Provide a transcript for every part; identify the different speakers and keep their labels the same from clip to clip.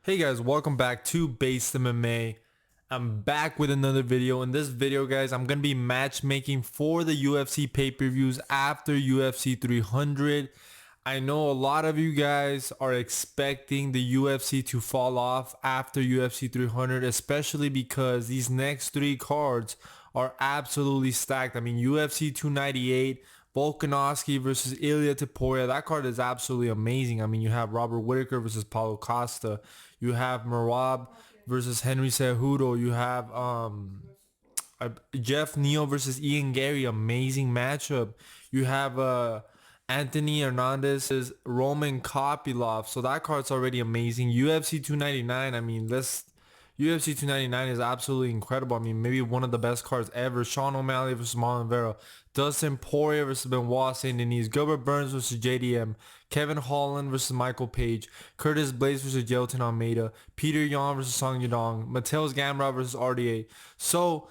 Speaker 1: Hey guys, welcome back to Based MMA. I'm back with another video. In this video, guys, I'm going to be matchmaking for the UFC pay-per-views after UFC 300. I know a lot of you guys are expecting the UFC to fall off after UFC 300, especially because these next three cards are absolutely stacked. I mean, UFC 298, Volkanovski versus Ilia Topuria. That card is absolutely amazing. I mean, you have Robert Whittaker versus Paulo Costa. You have Merab versus Henry Cejudo. You have Jeff Neal versus Ian Gary. Amazing matchup. You have Anthony Hernandez's Roman Kopylov. So that card's already amazing. UFC 299. I mean, UFC 299 is absolutely incredible. I mean, maybe one of the best cards ever. Sean O'Malley versus Marlon Vera. Dustin Poirier versus Benoit Saint Denis. Gilbert Burns versus JDM. Kevin Holland versus Michael Page. Curtis Blaydes versus Jelton Almeida. Peter Yan versus Song Yadong. Mateus Gamrot versus RDA. So,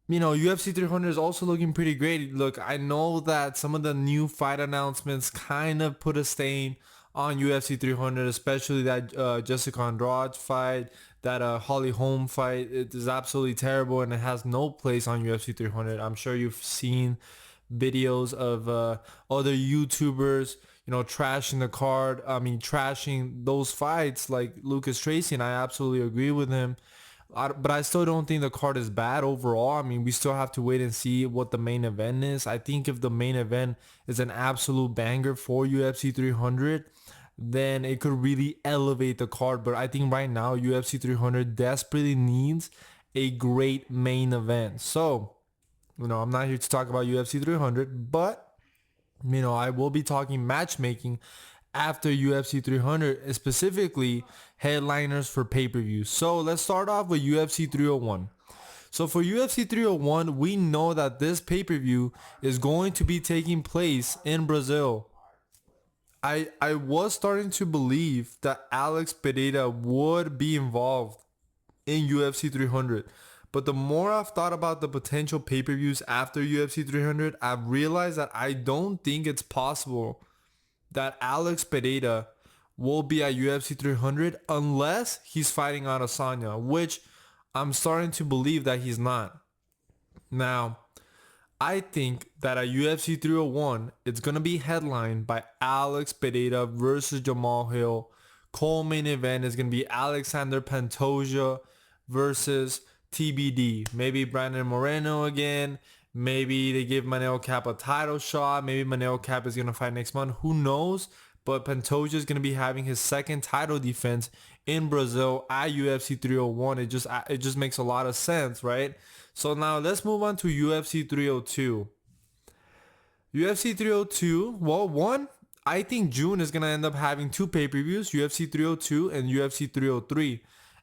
Speaker 1: you know, UFC 300 is also looking pretty great. Look, I know that some of the new fight announcements kind of put a stain on UFC 300, especially that Jessica Andrade fight, that Holly Holm fight. It is absolutely terrible and it has no place on UFC 300. I'm sure you've seen videos of other YouTubers, you know, trashing the card. I mean, trashing those fights like Lucas Tracy, and I absolutely agree with him. But I still don't think the card is bad overall. I mean, we still have to wait and see what the main event is. I think if the main event is an absolute banger for UFC 300, then it could really elevate the card. But I think right now UFC 300 desperately needs a great main event. So, you know, I'm not here to talk about UFC 300, but, you know, I will be talking matchmaking after UFC 300, specifically headliners for pay-per-views. So let's start off with UFC 301. So for UFC 301, we know that this pay-per-view is going to be taking place in Brazil. I was starting to believe that Alex Pereira would be involved in UFC 300. But the more I've thought about the potential pay-per-views after UFC 300, I've realized that I don't think it's possible that Alex Pereira will be at UFC 300 unless he's fighting Adesanya, which I'm starting to believe that he's not. Now, I think that at UFC 301, it's going to be headlined by Alex Pereira versus Jamal Hill. Co-main event is going to be Alexander Pantoja versus TBD. Maybe Brandon Moreno again. Maybe they give Manel Cap a title shot. Maybe Manel Cap is going to fight next month. Who knows? But Pantoja is going to be having his second title defense in Brazil at UFC 301. It just makes a lot of sense, right? So now let's move on to UFC 302. UFC 302, well, one, I think June is going to end up having two pay-per-views, UFC 302 and UFC 303.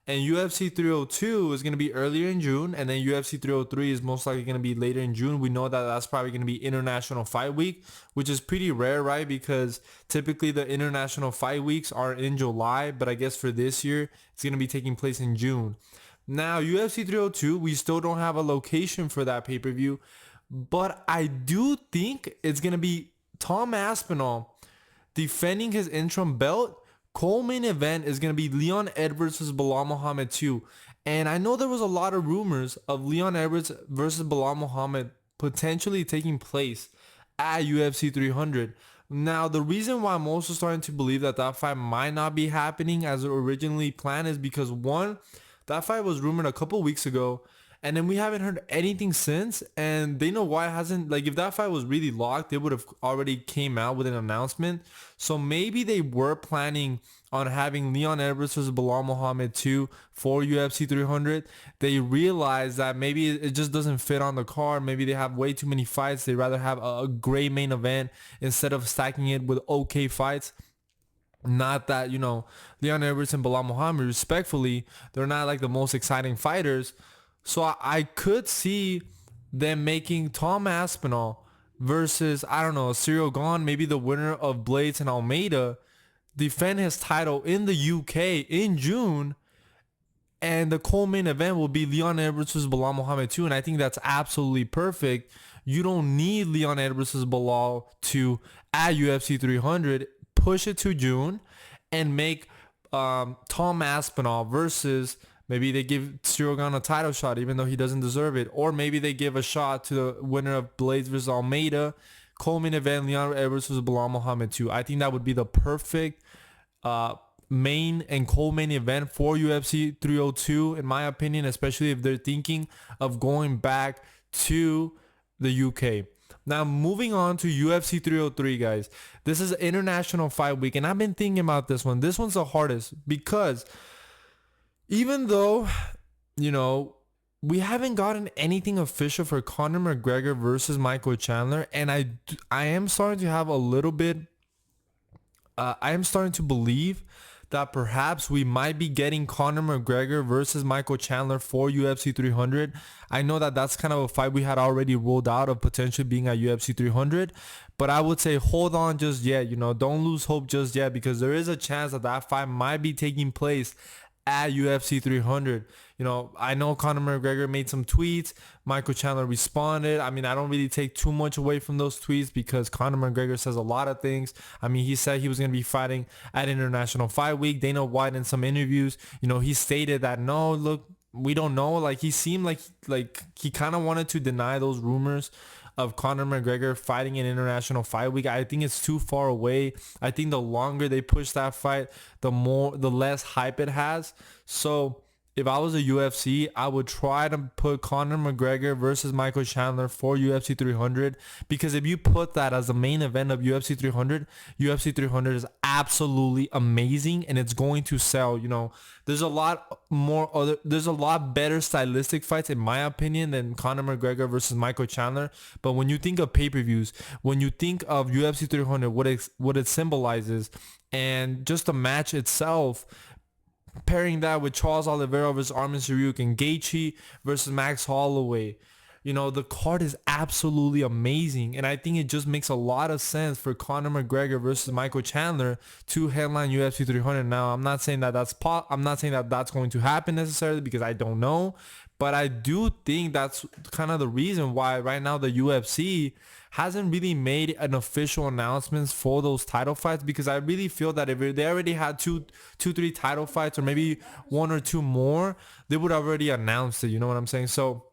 Speaker 1: And UFC 302 is going to be earlier in June, and then UFC 303 is most likely going to be later in June. We know that that's probably going to be International Fight Week, which is pretty rare, right? Because typically the International Fight Weeks are in July, but I guess for this year, it's going to be taking place in June. Now, UFC 302, we still don't have a location for that pay-per-view, but I do think it's going to be Tom Aspinall defending his interim belt. Co-main event is going to be Leon Edwards versus Bilal Muhammad 2. And I know there was a lot of rumors of Leon Edwards versus Bilal Muhammad potentially taking place at UFC 300. Now, the reason why I'm also starting to believe that that fight might not be happening as originally planned is because, one, that fight was rumored a couple weeks ago, and then we haven't heard anything since, and they know why it hasn't. Like, if that fight was really locked, they would have already came out with an announcement. So maybe they were planning on having Leon Edwards versus Bilal Muhammad 2 for UFC 300. They realized that maybe it just doesn't fit on the card. Maybe they have way too many fights. They'd rather have a great main event instead of stacking it with okay fights. Not that, you know, Leon Edwards and Bilal Muhammad, respectfully, they're not like the most exciting fighters. So I could see them making Tom Aspinall versus, I don't know, Cyril Gane, maybe the winner of Blaydes and Almeida, defend his title in the UK in June. And the co-main event will be Leon Edwards versus Bilal Muhammad 2. And I think that's absolutely perfect. You don't need Leon Edwards versus Bilal 2 at UFC 300. Push it to June and make Tom Aspinall versus maybe they give Cyril Gane a title shot even though he doesn't deserve it, or maybe they give a shot to the winner of Blades versus Almeida. Coleman event, Leon Edwards versus Bilal Muhammad too. I think that would be the perfect uh, main and co-main event for UFC 302 in my opinion, especially if they're thinking of going back to the UK. Now moving on to UFC 303, guys. This is International Fight Week, and I've been thinking about this one. This one's the hardest because even though, you know, we haven't gotten anything official for Conor McGregor versus Michael Chandler, and I am starting to have a little bit, I am starting to believe that perhaps we might be getting Conor McGregor versus Michael Chandler for UFC 300. I know that that's kind of a fight we had already ruled out of potentially being at UFC 300, but I would say hold on just yet. You know, don't lose hope just yet, because there is a chance that that fight might be taking place at UFC 300. You know, I know Conor McGregor made some tweets. Michael Chandler responded. I mean, I don't really take too much away from those tweets because Conor McGregor says a lot of things. I mean, he said he was going to be fighting at International Fight Week. Dana White in some interviews, you know, he stated that, no, look, we don't know. Like, he seemed like he kind of wanted to deny those rumors of Conor McGregor fighting in International Fight Week. I think it's too far away. I think the longer they push that fight, the less hype it has. So if I was a UFC, I would try to put Conor McGregor versus Michael Chandler for UFC 300, because if you put that as the main event of UFC 300, UFC 300 is absolutely amazing and it's going to sell. You know, there's a lot better stylistic fights in my opinion than Conor McGregor versus Michael Chandler. But when you think of pay-per-views, when you think of UFC 300, what it symbolizes, and just the match itself, pairing that with Charles Oliveira versus Armin Tsaruk and Gaethje versus Max Holloway, you know, the card is absolutely amazing, and I think it just makes a lot of sense for Conor McGregor versus Michael Chandler to headline UFC 300. Now, I'm not saying that that's going to happen necessarily, because I don't know, but I do think that's kind of the reason why right now the UFC hasn't really made an official announcements for those title fights, because I really feel that if they already had three title fights, or maybe one or two more, they would have already announced it. You know what I'm saying? So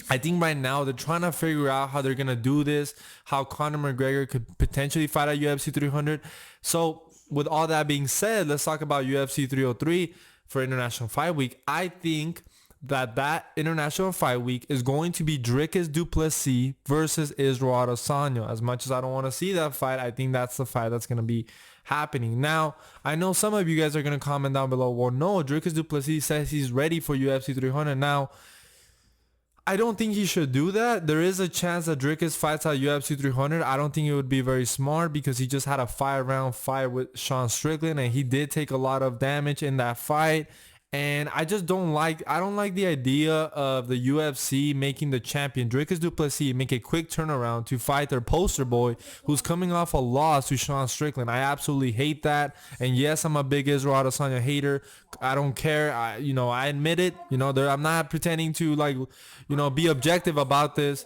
Speaker 1: I think right now they're trying to figure out how they're going to do this, how Conor McGregor could potentially fight at UFC 300. So with all that being said, let's talk about UFC 303 for International Fight Week. I think that International Fight Week is going to be Dricus du Plessis versus Israel Adesanya. As much as I don't want to see that fight, I think that's the fight that's going to be happening. Now, I know some of you guys are going to comment down below, well, no, Dricus du Plessis says he's ready for UFC 300. Now, I don't think he should do that. There is a chance that Dricus fights at UFC 300. I don't think it would be very smart, because he just had a 5-round fight with Sean Strickland, and he did take a lot of damage in that fight. And I don't like the idea of the UFC making the champion Dricus du Plessis make a quick turnaround to fight their poster boy who's coming off a loss to Sean Strickland. I absolutely hate that. And yes, I'm a big Israel Adesanya hater. I don't care. I admit it. I'm not pretending to be objective about this.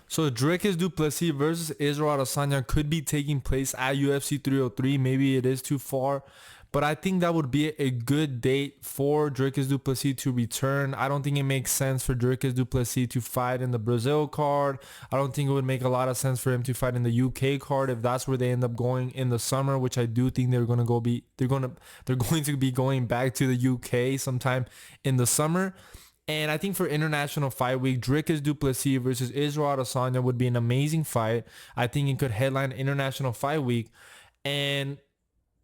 Speaker 1: So Dricus du Plessis versus Israel Adesanya could be taking place at UFC 303. Maybe it is too far, but I think that would be a good date for Dricus du Plessis to return. I don't think it makes sense for Dricus du Plessis to fight in the Brazil card. I don't think it would make a lot of sense for him to fight in the UK card if that's where they end up going in the summer, which I do think they're going to be going back to the UK sometime in the summer. And I think for International Fight Week, Dricus du Plessis versus Israel Adesanya would be an amazing fight. I think it could headline International Fight Week. And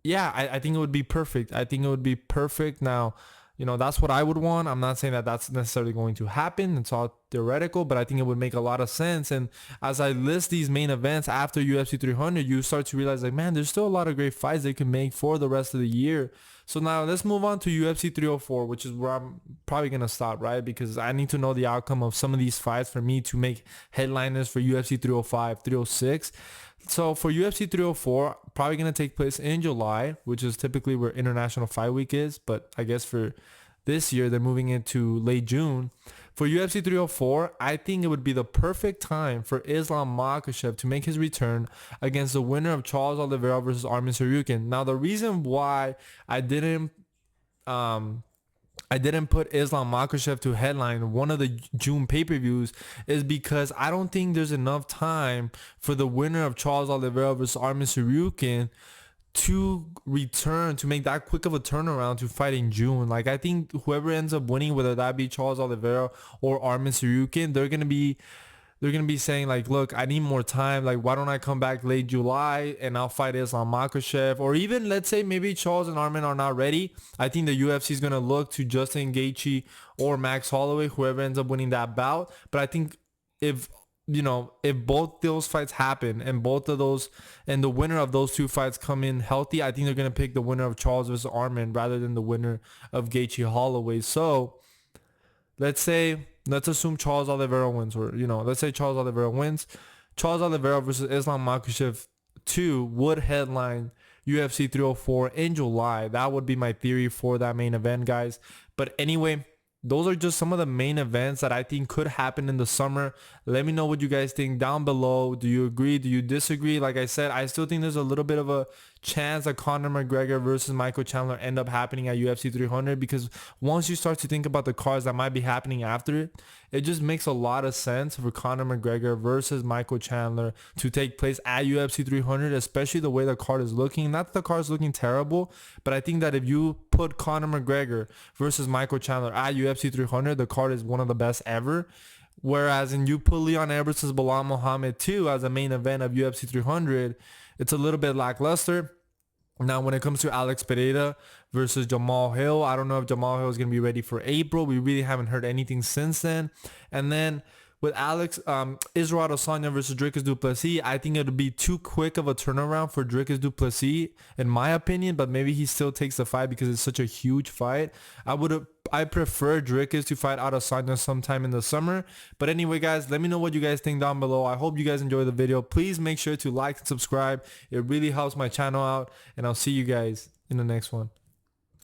Speaker 1: yeah, I think it would be perfect. I think it would be perfect. Now, that's what I would want. I'm not saying that that's necessarily going to happen. It's all theoretical, but I think it would make a lot of sense. And as I list these main events after UFC 300, you start to realize, man, there's still a lot of great fights they can make for the rest of the year. So now let's move on to UFC 304, which is where I'm probably going to stop, right? Because I need to know the outcome of some of these fights for me to make headliners for UFC 305, 306. So for UFC 304, probably going to take place in July, which is typically where International Fight Week is. But I guess for this year, they're moving it to late June. For UFC 304, I think it would be the perfect time for Islam Makhachev to make his return against the winner of Charles Oliveira versus Arman Tsarukyan. Now, the reason why um, I didn't put Islam Makhachev to headline one of the June pay-per-views is because I don't think there's enough time for the winner of Charles Oliveira versus Arman Tsarukyan to return, to make that quick of a turnaround to fight in June. Like, I think whoever ends up winning, whether that be Charles Oliveira or Arman Tsarukyan, they're gonna be saying like, look, I need more time. Like, why don't I come back late July and I'll fight Islam Makhachev? Or even, let's say maybe Charles and Arman are not ready. I think the UFC is gonna look to Justin Gaethje or Max Holloway, whoever ends up winning that bout. But I think if if both those fights happen and both of those and the winner of those two fights come in healthy, I think they're gonna pick the winner of Charles versus Arman rather than the winner of Gaethje Holloway. So let's assume Charles Oliveira wins, or let's say Charles Oliveira wins. Charles Oliveira versus Islam Makhachev 2 would headline UFC 304 in July. That would be my theory for that main event, guys. But anyway, those are just some of the main events that I think could happen in the summer. Let me know what you guys think down below. Do you agree? Do you disagree? Like I said, I still think there's a little bit of a chance that Conor McGregor versus Michael Chandler end up happening at UFC 300, because once you start to think about the cards that might be happening after it, it just makes a lot of sense for Conor McGregor versus Michael Chandler to take place at UFC 300, especially the way the card is looking. Not that the card is looking terrible, but I think that if you put Conor McGregor versus Michael Chandler at UFC 300, the card is one of the best ever. Whereas in you put Leon Edwards versus Belal Muhammad 2 as a main event of UFC 300, it's a little bit lackluster. Now, when it comes to Alex Pereira versus Jamal Hill, I don't know if Jamal Hill is going to be ready for April. We really haven't heard anything since then. And then with Israel Adesanya versus Dricus Du Plessis, I think it would be too quick of a turnaround for Dricus Du Plessis, in my opinion, but maybe he still takes the fight because it's such a huge fight. I prefer Dricus to fight Adesanya sometime in the summer. But anyway, guys, let me know what you guys think down below. I hope you guys enjoyed the video. Please make sure to like and subscribe. It really helps my channel out, and I'll see you guys in the next one.